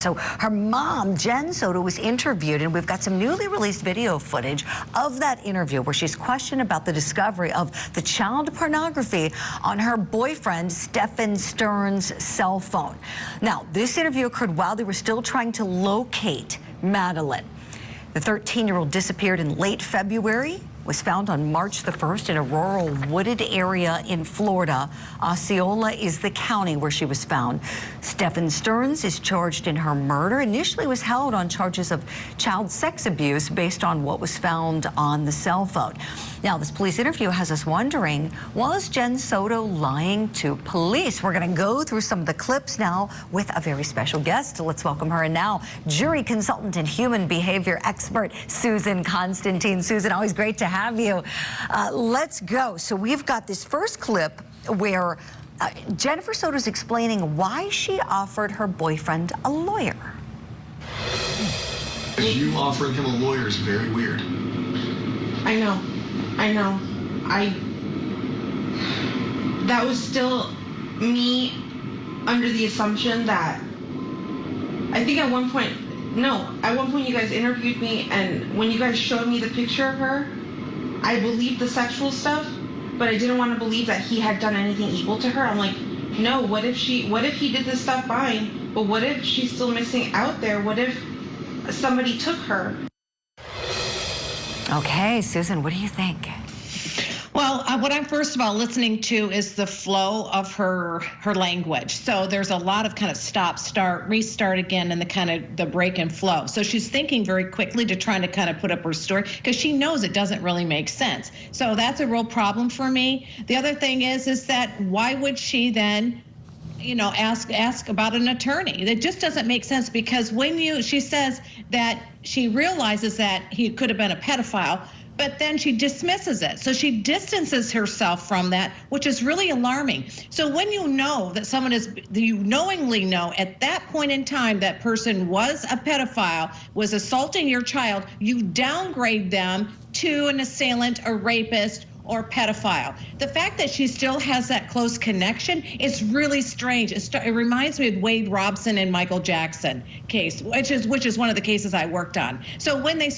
So her mom, Jenn Soto, was interviewed, and we've got some newly released video footage of that interview where she's questioned about the discovery of the child pornography on her boyfriend, Stephan Sterns' cell phone. Now, this interview occurred while they were still trying to locate Madeline. The 13-year-old disappeared in late February, was found on March the 1st in a rural wooded area in Florida. Osceola is the county where she was found. Stephan Sterns is charged in her murder. Initially was held on charges of child sex abuse based on what was found on the cell phone. Now, this police interview has us wondering, was Jenn Soto lying to police? We're going to go through some of the clips now with a very special guest. Let's welcome her. And now, jury consultant and human behavior expert, Susan Constantine. Susan, always great to have you. Let's go. So we've got this first clip where Jennifer Soto is explaining why she offered her boyfriend a lawyer. You offering him a lawyer is very weird. I know. That was still me under the assumption that, I think at one point you guys interviewed me, and when you guys showed me the picture of her, I believed the sexual stuff, but I didn't want to believe that he had done anything evil to her. I'm like, no, what if he did this stuff fine, but what if she's still missing out there? What if somebody took her? Okay, Susan, what do you think? Well, what I'm first of all listening to is the flow of her language. So there's a lot of kind of stop, start, restart again, and the kind of the break and flow. So she's thinking very quickly to trying to kind of put up her story because she knows it doesn't really make sense. So that's a real problem for me. The other thing is that why would she then, ask about an attorney? That just doesn't make sense, because she says that she realizes that he could have been a pedophile, but then she dismisses it. So she distances herself from that, which is really alarming. So when you know that you knowingly know at that point in time that person was a pedophile, was assaulting your child, you downgrade them to an assailant, a rapist, or pedophile. The fact that she still has that close connection is really strange. It reminds me of Wade Robson and Michael Jackson case, which is one of the cases I worked on. So when they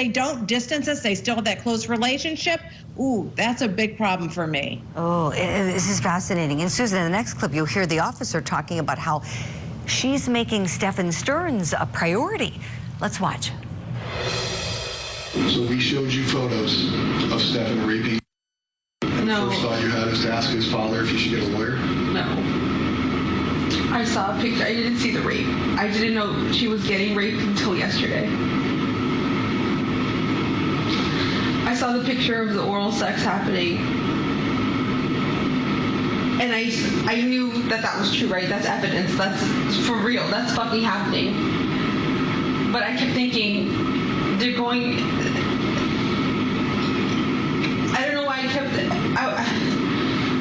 don't distance us, they still have that close relationship. Ooh, that's a big problem for me. Oh, this is fascinating. And Susan, in the next clip, you'll hear the officer talking about how she's making Stephan Sterns a priority. Let's watch. So we showed you photos of Stephan raping. No. First thought you had was to ask his father if you should get a lawyer? No. I saw a picture. I didn't see the rape. I didn't know she was getting raped until yesterday. I saw the picture of the oral sex happening, and I knew that was true, right? That's evidence. That's for real. That's fucking happening. But I kept thinking, they're going... I don't know why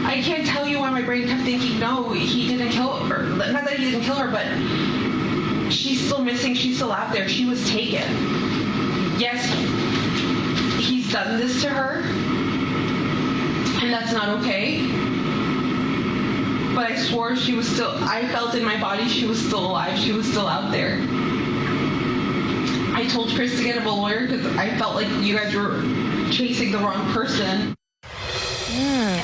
I can't tell you why my brain kept thinking, no, he didn't kill her. Not that he didn't kill her, but she's still missing. She's still out there. She was taken. Yes, he's done this to her, and that's not okay. But I swore I felt in my body she was still alive. She was still out there. I told Chris to get him a lawyer because I felt like you guys were chasing the wrong person.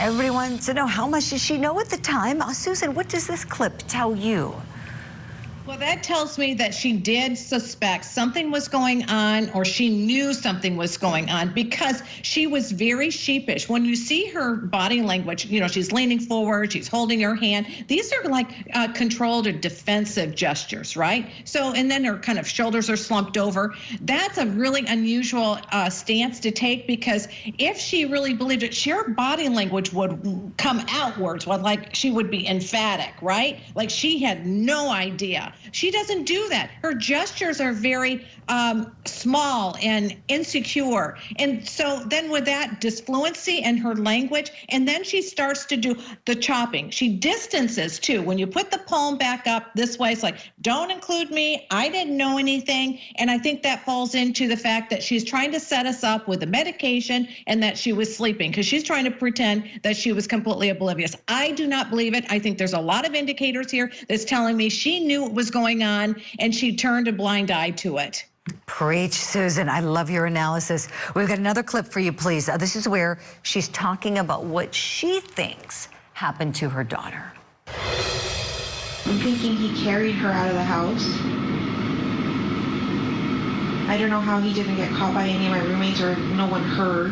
Everybody wants to know, how much did she know at the time? Susan, what does this clip tell you? Well, that tells me that she did suspect something was going on, or she knew something was going on, because she was very sheepish. When you see her body language, she's leaning forward, she's holding her hand. These are like controlled or defensive gestures, right? So, and then her kind of shoulders are slumped over. That's a really unusual stance to take, because if she really believed it, her body language would come outwards, like she would be emphatic, right? Like she had no idea. She doesn't do that. Her gestures are very small and insecure. And so then with that disfluency in her language, and then she starts to do the chopping. She distances too. When you put the palm back up this way, it's like, don't include me. I didn't know anything. And I think that falls into the fact that she's trying to set us up with the medication and that she was sleeping, because she's trying to pretend that she was completely oblivious. I do not believe it. I think there's a lot of indicators here that's telling me she knew it was was going on, and she turned a blind eye to it. Preach, Susan. I love your analysis. We've got another clip for you, please. This is where she's talking about what she thinks happened to her daughter. I'm thinking he carried her out of the house. I don't know how he didn't get caught by any of my roommates or no one heard.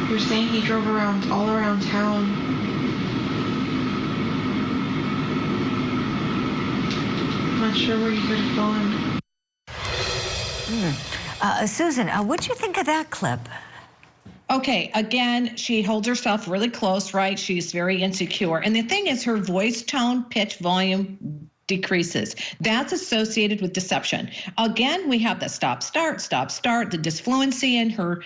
You're saying he drove around, all around town. I'm not sure where he could have gone. Susan, what'd you think of that clip? Okay, again, she holds herself really close, right? She's very insecure. And the thing is, her voice tone, pitch, volume decreases. That's associated with deception. Again, we have the stop, start, the disfluency in her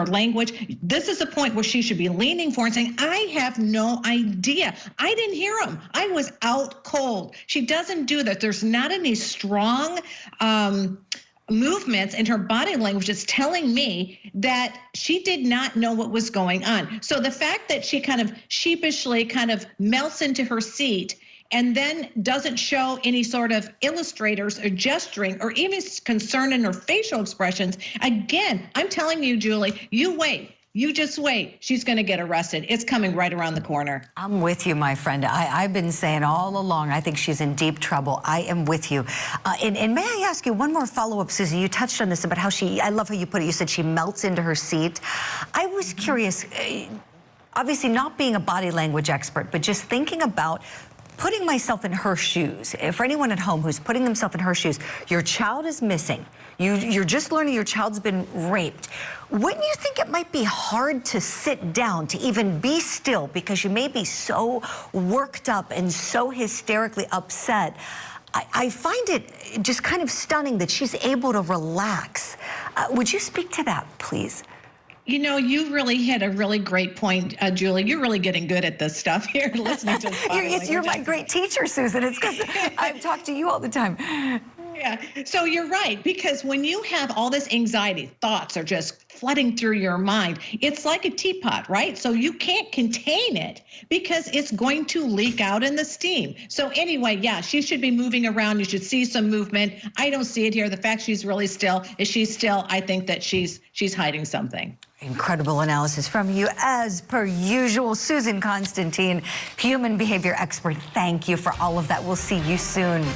language. This is a point where she should be leaning forward and saying, I have no idea. I didn't hear him. I was out cold. She doesn't do that. There's not any strong movements in her body language is telling me that she did not know what was going on. So the fact that she kind of sheepishly kind of melts into her seat and then doesn't show any sort of illustrators or gesturing or even concern in her facial expressions, again, I'm telling you, Julie, you wait. You just wait. She's going to get arrested. It's coming right around the corner. I'm with you, my friend. I've been saying all along, I think she's in deep trouble. I am with you. And may I ask you one more follow-up, Susan? You touched on this about how I love how you put it. You said she melts into her seat. I was curious, obviously not being a body language expert, but just thinking about putting myself in her shoes. For anyone at home who's putting themselves in her shoes, your child is missing. You're just learning your child's been raped. Wouldn't you think it might be hard to sit down, to even be still, because you may be so worked up and so hysterically upset? I find it just kind of stunning that she's able to relax. Would you speak to that, please? You know, you really hit a really great point, Julie. You're really getting good at this stuff here, listening to this. You're my great teacher, Susan. It's because I've talked to you all the time. Yeah, so you're right, because when you have all this anxiety, thoughts are just flooding through your mind. It's like a teapot, right? So you can't contain it because it's going to leak out in the steam. So anyway, yeah, she should be moving around. You should see some movement. I don't see it here. The fact she's really still, is she still? I think that she's hiding something. Incredible analysis from you, as per usual. Susan Constantine, human behavior expert, thank you for all of that. We'll see you soon.